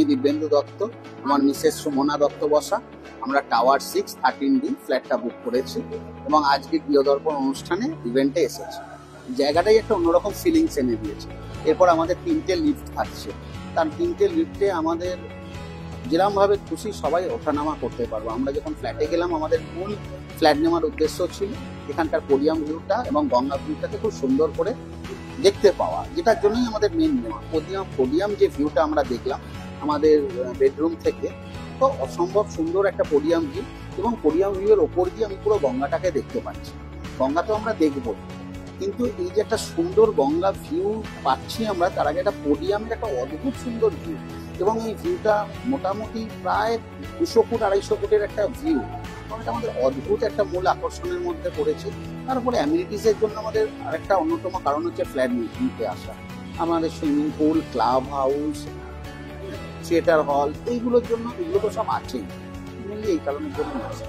দিব্যেন্দু দত্ত, আমার মিসেস সুমনা দত্ত বসা। আমরা টাওয়ার 6 13D ফ্ল্যাটটা বুক করেছি এবং আজকে গৃহদর্পণ অনুষ্ঠানে ইভেন্টে এসেছি। জায়গাটাই একটা অন্যরকম ফিলিংস এনে দিয়েছে। এরপর আমাদের 3টে লিফট থাকছে, তার 3টে লিফটে আমাদের যেরকমভাবে খুশি সবাই ওঠানামা করতে পারবো। আমরা যখন ফ্ল্যাটে গেলাম, আমাদের মূল ফ্ল্যাট নেওয়ার উদ্দেশ্য ছিল এখানকার পোডিয়াম ভিউটা এবং গঙ্গা ভিউটাকে খুব সুন্দর করে দেখতে পাওয়া, যেটার জন্যই আমাদের মেন নেওয়া। পোডিয়াম যে ভিউটা আমরা দেখলাম আমাদের বেডরুম থেকে, তো অসম্ভব সুন্দর একটা পোডিয়াম ভিউ, এবং পোডিয়াম ভিউয়ের ওপর দিয়ে আমি পুরো গঙ্গাটাকে দেখতে পাচ্ছি। গঙ্গা তো আমরা দেখবো, কিন্তু এই যে একটা সুন্দর গঙ্গা ভিউ পাচ্ছি আমরা, তার আগে একটা পোডিয়ামের একটা অদ্ভুত সুন্দর ভিউ, এবং এই ভিউটা মোটামুটি প্রায় 200 ফুট 250 ফুটের একটা ভিউ। এটা আমাদের অদ্ভুত একটা মূল আকর্ষণের মধ্যে পড়েছে। তারপরে অ্যামিনিটিসের জন্য আমাদের আরেকটা অন্যতম কারণ হচ্ছে ফ্ল্যাট নিতে আসা। আমাদের swimming pool, club house, theatre হল, এইগুলোর জন্য এগুলো তো সব আছেই, এই কারণের জন্য আছে।